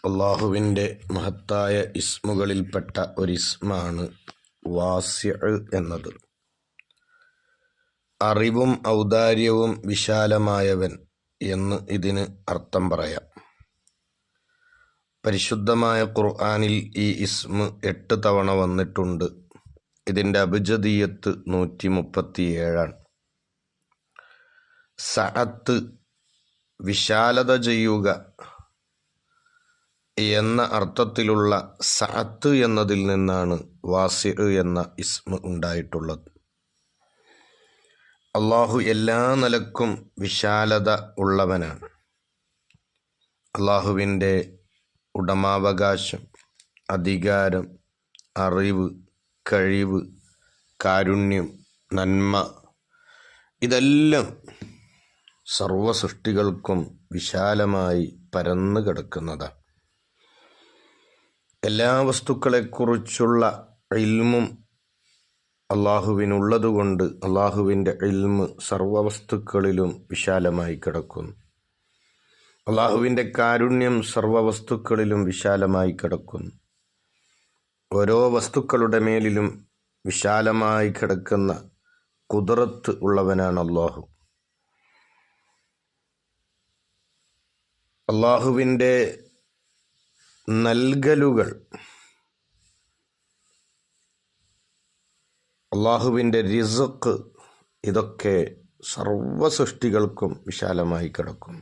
അള്ളാഹുവിൻ്റെ മഹത്തായ ഇസ്മുകളിൽപ്പെട്ട ഒരിസ്മാണ് വാസിഅ് എന്നത്. അറിവും ഔദാര്യവും വിശാലമായവൻ എന്ന് ഇതിന് അർത്ഥം പറയാം. പരിശുദ്ധമായ ഖുർആനിൽ ഈ ഇസ്മ് 8 തവണ വന്നിട്ടുണ്ട്. ഇതിൻ്റെ അബ്ജദിയ്യത്ത് 137. സഅത്ത്, വിശാലത ചെയ്യുക എന്ന അർത്ഥത്തിലുള്ള സഅത്ത് എന്നതിൽ നിന്നാണ് വാസിഅ് എന്ന ഇസ്മ ഉണ്ടായിട്ടുള്ളത്. അള്ളാഹു എല്ലാ നിലക്കും വിശാലത ഉള്ളവനാണ്. അള്ളാഹുവിൻ്റെ ഉടമാവകാശം, അധികാരം, അറിവ്, കഴിവ്, കാരുണ്യം, നന്മ ഇതെല്ലാം സർവ സൃഷ്ടികൾക്കും വിശാലമായി പരന്നു കിടക്കുന്നതാണ്. എല്ലാ വസ്തുക്കളെക്കുറിച്ചുള്ള ഇൽമും അള്ളാഹുവിനുള്ളതുകൊണ്ട് അള്ളാഹുവിൻ്റെ ഇൽമ് സർവ വസ്തുക്കളിലും വിശാലമായി കിടക്കുന്നു. അള്ളാഹുവിൻ്റെ കാരുണ്യം സർവ വസ്തുക്കളിലും വിശാലമായി കിടക്കുന്നു. ഓരോ വസ്തുക്കളുടെ മേലിലും വിശാലമായി കിടക്കുന്ന ഖുദ്റത്ത് ഉള്ളവനാണ് അള്ളാഹു. അള്ളാഹുവിൻ്റെ നൽകലുകൾ, അള്ളാഹുവിൻ്റെ റിസ്ഖ്, ഇതൊക്കെ സർവ സൃഷ്ടികൾക്കും വിശാലമായി കിടക്കും.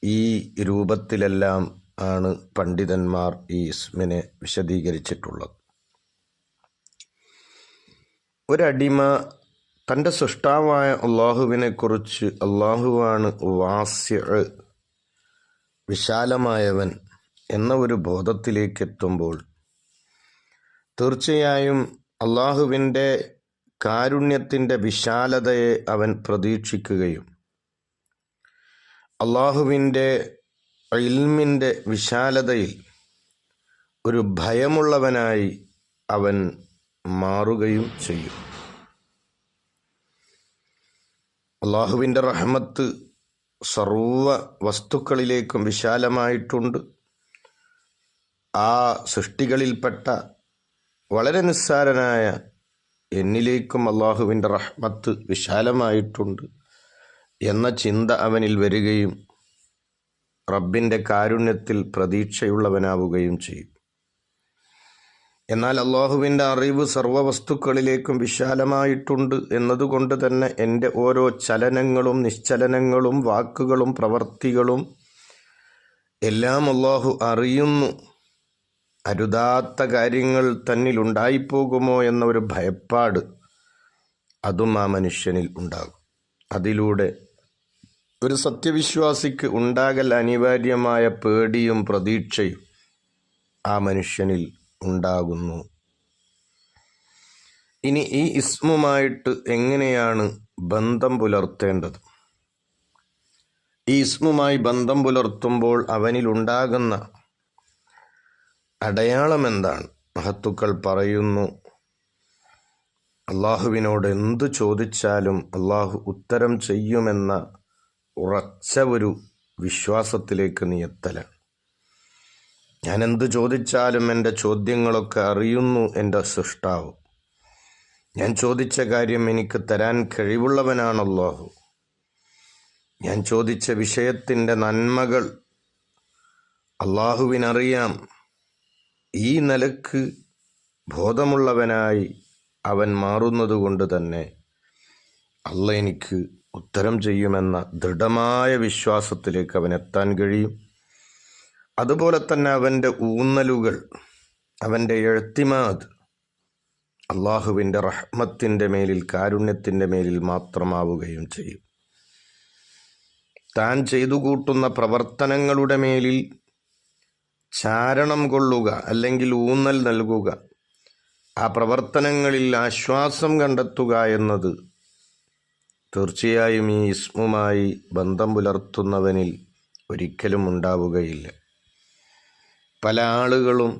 ഈ രൂപത്തിലെല്ലാം ആണ് പണ്ഡിതന്മാർ ഈ ഇസ്മിനെ വിശദീകരിച്ചിട്ടുള്ളത്. ഒരടിമ തൻ്റെ സൃഷ്ടാവായ അള്ളാഹുവിനെക്കുറിച്ച് അള്ളാഹുവാണ് വാസിഅ്, വിശാലമായവൻ എന്ന ഒരു ബോധത്തിലേക്കെത്തുമ്പോൾ തീർച്ചയായും അള്ളാഹുവിൻ്റെ കാരുണ്യത്തിൻ്റെ വിശാലതയെ അവൻ പ്രതീക്ഷിക്കുകയും അള്ളാഹുവിൻ്റെ ഇൽമിൻ്റെ വിശാലതയിൽ ഒരു ഭയമുള്ളവനായി അവൻ മാറുകയും ചെയ്യും. അള്ളാഹുവിൻ്റെ റഹ്മത്ത് സർവ വസ്തുക്കളിലേക്കും വിശാലമായിട്ടുണ്ട്. ആ സൃഷ്ടികളിൽപ്പെട്ട വളരെ നിസ്സാരനായ എന്നിലേക്കും അള്ളാഹുവിൻ്റെ റഹ്മത്ത് വിശാലമായിട്ടുണ്ട് എന്ന ചിന്ത അവനിൽ വരികയും റബ്ബിൻ്റെ കാരുണ്യത്തിൽ പ്രതീക്ഷയുള്ളവനാവുകയും ചെയ്യും. എന്നാൽ അള്ളാഹുവിൻ്റെ അറിവ് സർവ വസ്തുക്കളിലേക്കും വിശാലമായിട്ടുണ്ട് എന്നതുകൊണ്ട് തന്നെ എൻ്റെ ഓരോ ചലനങ്ങളും നിശ്ചലനങ്ങളും വാക്കുകളും പ്രവർത്തികളും എല്ലാം അള്ളാഹു അറിയുന്നു. അരുതാത്ത കാര്യങ്ങൾ തന്നിലുണ്ടായിപ്പോകുമോ എന്ന ഒരു ഭയപ്പാട് അതും ആ മനുഷ്യനിൽ ഉണ്ടാകും. അതിലൂടെ ഒരു സത്യവിശ്വാസിക്ക് ഉണ്ടാകൽ അനിവാര്യമായ പേടിയും പ്രതീക്ഷയും ആ മനുഷ്യനിൽ ഉണ്ടാകുന്നു. ഇനി ഈ ഇസ്മുമായിട്ട് എങ്ങനെയാണ് ബന്ധം പുലർത്തേണ്ടത്? ഈ ഇസ്മുമായി ബന്ധം പുലർത്തുമ്പോൾ അവനിലുണ്ടാകുന്ന അടയാളം എന്താണ്? മഹത്തുക്കൾ പറയുന്നു, അള്ളാഹുവിനോട് എന്തു ചോദിച്ചാലും അള്ളാഹു ഉത്തരം ചെയ്യുമെന്ന ഉറച്ച ഒരു വിശ്വാസത്തിലേക്ക് നീ എത്തലാണ്. ഞാൻ എന്ത് ചോദിച്ചാലും എൻ്റെ ചോദ്യങ്ങളൊക്കെ അറിയുന്നു എൻ്റെ സൃഷ്ടാവ്. ഞാൻ ചോദിച്ച കാര്യം എനിക്ക് തരാൻ കഴിവുള്ളവനാണ് അല്ലാഹു. ഞാൻ ചോദിച്ച വിഷയത്തിൻ്റെ നന്മകൾ അള്ളാഹുവിനറിയാം. ഈ നിലക്ക് ബോധമുള്ളവനായി അവൻ മാറുന്നത് കൊണ്ട് തന്നെ അള്ളാഹ് എനിക്ക് ഉത്തരം ചെയ്യുമെന്ന ദൃഢമായ വിശ്വാസത്തിലേക്ക് അവൻ എത്താൻ കഴിയും. അതുപോലെ തന്നെ അവൻ്റെ ഊന്നലുകൾ, അവൻ്റെ എഴുത്തിമാത് അള്ളാഹുവിൻ്റെ റഹ്മത്തിൻ്റെ മേലിൽ, കാരുണ്യത്തിൻ്റെ മേലിൽ മാത്രമാവുകയും ചെയ്യും. താൻ ചെയ്തു കൂട്ടുന്ന പ്രവർത്തനങ്ങളുടെ മേലിൽ ചാരണം കൊള്ളുക, അല്ലെങ്കിൽ ഊന്നൽ നൽകുക, ആ പ്രവർത്തനങ്ങളിൽ ആശ്വാസം കണ്ടെത്തുക എന്നത് തീർച്ചയായും ഈ ഇസ്മുമായി ബന്ധം പുലർത്തുന്നവനിൽ ഒരിക്കലും ഉണ്ടാവുകയില്ല. പല ആളുകളും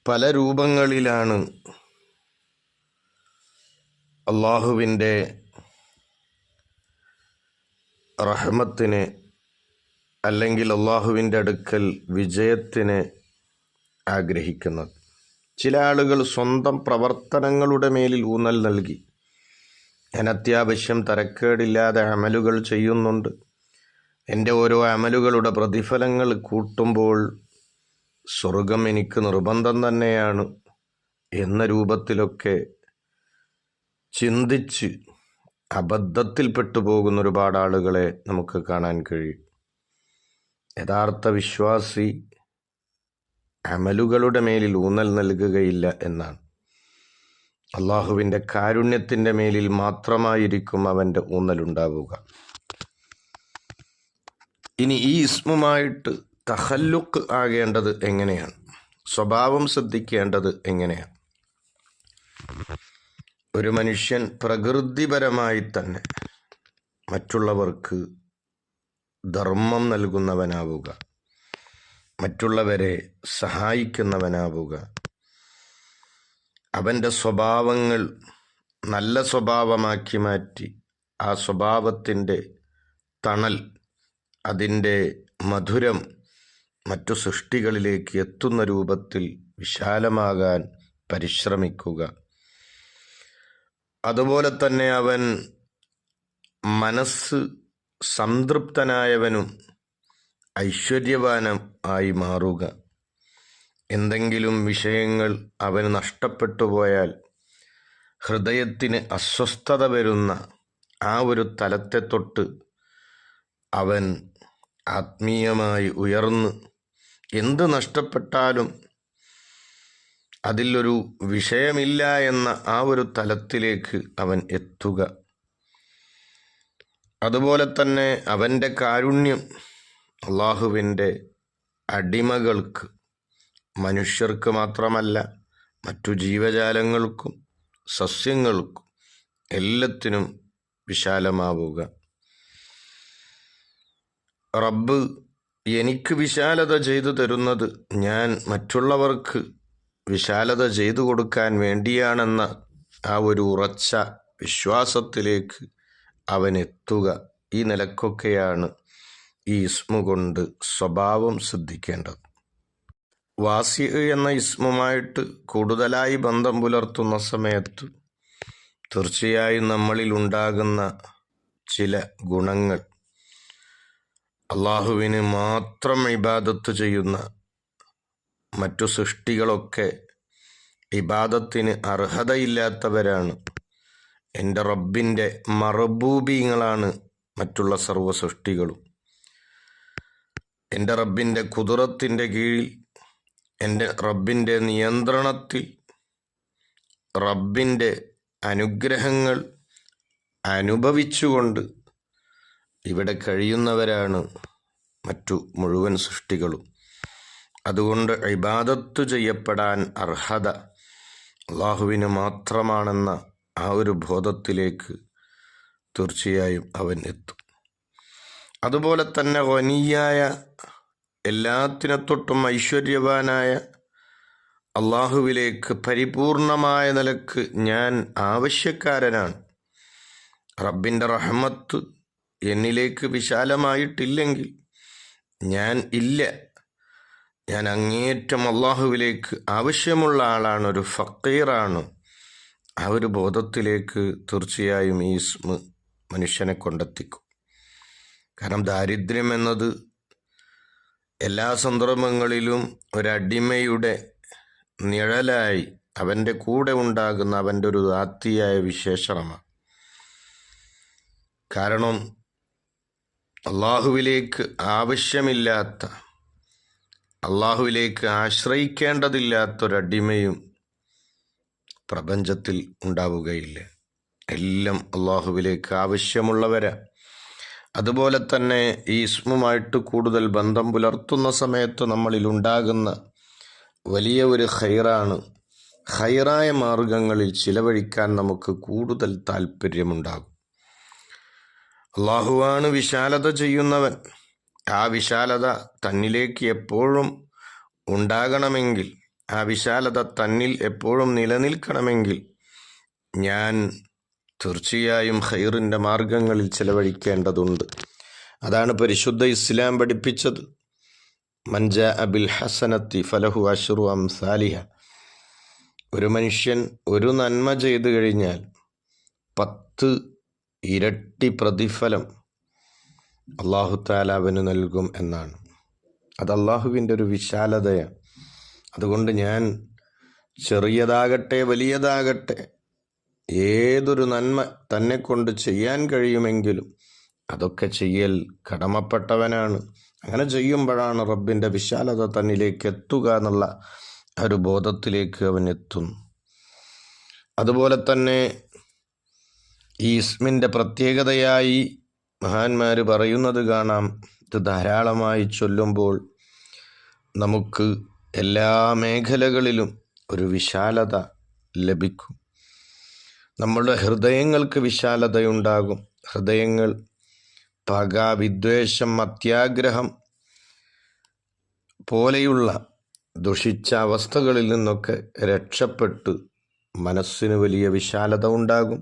പല രൂപങ്ങളിലാണ് അള്ളാഹുവിൻ്റെ റഹ്മത്തിന് അല്ലെങ്കിൽ അള്ളാഹുവിൻ്റെ അടുക്കൽ വിജയത്തിന് ആഗ്രഹിക്കുന്നത്. ചില ആളുകൾ സ്വന്തം പ്രവർത്തനങ്ങളുടെ മേലിൽ ഊന്നൽ നൽകി ഞാൻ അത്യാവശ്യം തരക്കേടില്ലാതെ അമലുകൾ ചെയ്യുന്നുണ്ട്, എൻ്റെ ഓരോ അമലുകളുടെ പ്രതിഫലങ്ങൾ കൂട്ടുമ്പോൾ സ്വർഗം എനിക്ക് നിർബന്ധം തന്നെയാണ് എന്ന രൂപത്തിലൊക്കെ ചിന്തിച്ച് അബദ്ധത്തിൽപ്പെട്ടു പോകുന്ന ഒരുപാട് ആളുകളെ നമുക്ക് കാണാൻ കഴിയും. യഥാർത്ഥ വിശ്വാസി അമലുകളുടെ മേലിൽ ഊന്നൽ നൽകുകയില്ല എന്നാണ്. അള്ളാഹുവിൻ്റെ കാരുണ്യത്തിൻ്റെ മേലിൽ മാത്രമായിരിക്കും അവൻ്റെ ഊന്നലുണ്ടാവുക. ഇനി ഈ ഇസ്മുമായിട്ട് തഖല്ലുഖ് ആകേണ്ടത് എങ്ങനെയാണ്, സ്വഭാവം ശ്രദ്ധിക്കേണ്ടത് എങ്ങനെയാണ്? ഒരു മനുഷ്യൻ പ്രകൃതിപരമായി തന്നെ മറ്റുള്ളവർക്ക് ധർമ്മം നൽകുന്നവനാവുക, മറ്റുള്ളവരെ സഹായിക്കുന്നവനാവുക, അവൻ്റെ സ്വഭാവങ്ങൾ നല്ല സ്വഭാവമാക്കി മാറ്റി ആ സ്വഭാവത്തിൻ്റെ തണൽ, അതിൻ്റെ മധുരം മറ്റു സൃഷ്ടികളിലേക്ക് എത്തുന്ന രൂപത്തിൽ വിശാലമാകാൻ പരിശ്രമിക്കുക. അതുപോലെ തന്നെ അവൻ മനസ്സ് സംതൃപ്തനായവനും ഐശ്വര്യവാനും ആയി മാറുക. എന്തെങ്കിലും വിഷയങ്ങൾ അവന് നഷ്ടപ്പെട്ടു പോയാൽ ഹൃദയത്തിന് അസ്വസ്ഥത വരുന്ന ആ ഒരു തലത്തെ തൊട്ട് അവൻ ആത്മീയമായി ഉയർന്ന് എന്ത് നഷ്ടപ്പെട്ടാലും അതിലൊരു വിഷയമില്ല എന്ന ആ ഒരു തലത്തിലേക്ക് അവൻ എത്തുക. അതുപോലെ തന്നെ അവൻ്റെ കാരുണ്യം അള്ളാഹുവിൻ്റെ അടിമകൾക്ക്, മനുഷ്യർക്ക് മാത്രമല്ല മറ്റു ജീവജാലങ്ങൾക്കും സസ്യങ്ങൾക്കും എല്ലാത്തിനും വിശാലമാവുക. റബ്ബ് എനിക്ക് വിശാലത ചെയ്തു തരുന്നത് ഞാൻ മറ്റുള്ളവർക്ക് വിശാലത ചെയ്തു കൊടുക്കാൻ വേണ്ടിയാണെന്ന ആ ഒരു ഉറച്ച വിശ്വാസത്തിലേക്ക് അവനെത്തുക. ഈ നിലക്കൊക്കെയാണ് ഈ ഇസ്മു കൊണ്ട് സ്വഭാവം ശ്രദ്ധിക്കേണ്ടത്. വാസി എന്ന ഇസ്മുമായിട്ട് കൂടുതലായി ബന്ധം പുലർത്തുന്ന സമയത്ത് തീർച്ചയായും നമ്മളിൽ ഉണ്ടാകുന്ന ചില ഗുണങ്ങൾ, അള്ളാഹുവിന് മാത്രം ഇബാദത്ത് ചെയ്യുന്ന മറ്റു സൃഷ്ടികളൊക്കെ ഇബാദത്തിന് അർഹതയില്ലാത്തവരാണ്. എൻ്റെ റബ്ബിൻ്റെ മറബൂബീങ്ങളാണ് മറ്റുള്ള സർവ്വ സൃഷ്ടികളും. എൻ്റെ റബ്ബിൻ്റെ ഖുദ്റത്തിൻ്റെ കീഴിൽ, എൻ്റെ റബ്ബിൻ്റെ നിയന്ത്രണത്തിൽ, റബ്ബിൻ്റെ അനുഗ്രഹങ്ങൾ അനുഭവിച്ചുകൊണ്ട് ഇവിടെ കഴിയുന്നവരാണ് മറ്റു മുഴുവൻ സൃഷ്ടികളും. അതുകൊണ്ട് ഇബാദത്ത് ചെയ്യപ്പെടാൻ അർഹത അള്ളാഹുവിന് മാത്രമാണെന്ന ആ ഒരു ബോധത്തിലേക്ക് തീർച്ചയായും അവൻ എത്തും. അതുപോലെ തന്നെ ഗനിയായ, എല്ലാത്തിനെ തൊട്ടും ഐശ്വര്യവാനായ അള്ളാഹുവിലേക്ക് പരിപൂർണമായ നിലക്ക് ഞാൻ ആവശ്യക്കാരനാണ്. റബ്ബിൻ്റെ റഹ്മത്ത് എന്നിലേക്ക് വിശാലമായിട്ടില്ലെങ്കിൽ ഞാൻ ഇല്ല. ഞാൻ അങ്ങേയറ്റം അള്ളാഹുവിലേക്ക് ആവശ്യമുള്ള ആളാണ്, ഒരു ഫക്കീറാണ്. ആ ഒരു ബോധത്തിലേക്ക് തീർച്ചയായും ഈ ഇസ്മ മനുഷ്യനെ കൊണ്ടെത്തിക്കും. കാരണം ദാരിദ്ര്യം എന്നത് എല്ലാ സന്ദർഭങ്ങളിലും ഒരടിമയുടെ നിഴലായി അവൻ്റെ കൂടെ ഉണ്ടാകുന്ന അവൻ്റെ ഒരു ആത്മീയായ വിശേഷണമാണ്. കാരണം അള്ളാഹുവിലേക്ക് ആവശ്യമില്ലാത്ത, അള്ളാഹുവിലേക്ക് ആശ്രയിക്കേണ്ടതില്ലാത്തൊരടിമയും പ്രപഞ്ചത്തിൽ ഉണ്ടാവുകയില്ല. എല്ലാം അള്ളാഹുവിലേക്ക് ആവശ്യമുള്ളവരാ. അതുപോലെ തന്നെ ഈ ഇസ്മുമായിട്ട് കൂടുതൽ ബന്ധം പുലർത്തുന്ന സമയത്ത് നമ്മളിൽ ഉണ്ടാകുന്ന വലിയ ഒരു ഖൈറാണ്, ഖൈറായ മാർഗങ്ങളിൽ ചിലവഴിക്കാൻ നമുക്ക് കൂടുതൽ താല്പര്യമുണ്ടാകും. അള്ളാഹുവാണ് വിശാലത ചെയ്യുന്നവൻ. ആ വിശാലത തന്നിലേക്ക് എപ്പോഴും ഉണ്ടാകണമെങ്കിൽ, ആ വിശാലത തന്നിൽ എപ്പോഴും നിലനിൽക്കണമെങ്കിൽ ഞാൻ തീർച്ചയായും ഖൈറിൻ്റെ മാർഗങ്ങളിൽ ചിലവഴിക്കേണ്ടതുണ്ട്. അതാണ് പരിശുദ്ധ ഇസ്ലാം പഠിപ്പിച്ചത്. മൻജ അബിൽ ഹസനത്തി ഫലഹു അഷ്റു അംസാലിഹ. ഒരു മനുഷ്യൻ ഒരു നന്മ ചെയ്തു കഴിഞ്ഞാൽ 10 ഇരട്ടി പ്രതിഫലം അല്ലാഹു തആല അവന് നൽകും എന്നാണ്. അത് അള്ളാഹുവിൻ്റെ ഒരു വിശാലതയാണ്. അതുകൊണ്ട് ഞാൻ ചെറിയതാകട്ടെ വലിയതാകട്ടെ ഏതൊരു നന്മ തന്നെ കൊണ്ട് ചെയ്യാൻ കഴിയുമെങ്കിലും അതൊക്കെ ചെയ്യൽ കടമപ്പെട്ടവനാണ്. അങ്ങനെ ചെയ്യുമ്പോഴാണ് റബ്ബിൻ്റെ വിശാലത തന്നിലേക്ക് എത്തുക എന്നുള്ള ഒരു ബോധത്തിലേക്ക് അവൻ എത്തുന്നു. അതുപോലെ തന്നെ ഈ ഇസ്മിൻ്റെ പ്രത്യേകതയായി മഹാന്മാർ പറയുന്നത് കാണാം. ഇത് ധാരാളമായി ചൊല്ലുമ്പോൾ നമുക്ക് എല്ലാ മേഖലകളിലും ഒരു വിശാലത ലഭിക്കും. നമ്മളുടെ ഹൃദയങ്ങൾക്ക് വിശാലതയുണ്ടാകും. ഹൃദയങ്ങൾ പക, വിദ്വേഷം, അത്യാഗ്രഹം പോലെയുള്ള ദുഷിച്ച അവസ്ഥകളിൽ നിന്നൊക്കെ രക്ഷപ്പെട്ട് മനസ്സിന് വലിയ വിശാലത ഉണ്ടാകും.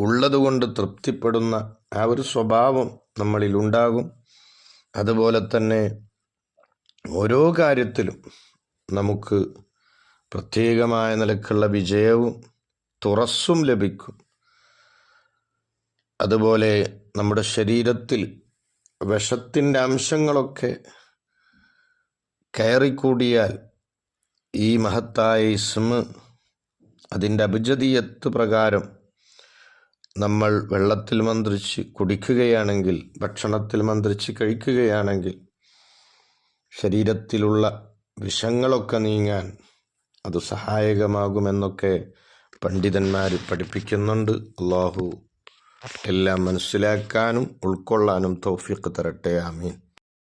ഉള്ളതുകൊണ്ട് തൃപ്തിപ്പെടുന്ന ആ ഒരു സ്വഭാവം നമ്മളിൽ ഉണ്ടാകും. അതുപോലെ തന്നെ ഓരോ കാര്യത്തിലും നമുക്ക് പ്രത്യേകമായ നിലക്കുള്ള വിജയവും തുറസ്സും ലഭിക്കും. അതുപോലെ നമ്മുടെ ശരീരത്തിൽ വിഷത്തിൻ്റെ അംശങ്ങളൊക്കെ കയറിക്കൂടിയാൽ ഈ മഹത്തായ ഇസ്മ് അതിൻ്റെ അബ്ജദിയത്ത് പ്രകാരം നമ്മൾ വെള്ളത്തിൽ മന്ത്രിച്ച് കുടിക്കുകയാണെങ്കിൽ, ഭക്ഷണത്തിൽ മന്ത്രിച്ച് കഴിക്കുകയാണെങ്കിൽ ശരീരത്തിലുള്ള വിഷങ്ങളൊക്കെ നീങ്ങാൻ അത് സഹായകമാകുമെന്നൊക്കെ പണ്ഡിതന്മാർ പഠിപ്പിക്കുന്നുണ്ട്. അല്ലാഹു എല്ലാം മനസ്സിലാക്കാനും ഉൾക്കൊള്ളാനും തൗഫീഖ് തരട്ടെ. ആമീൻ.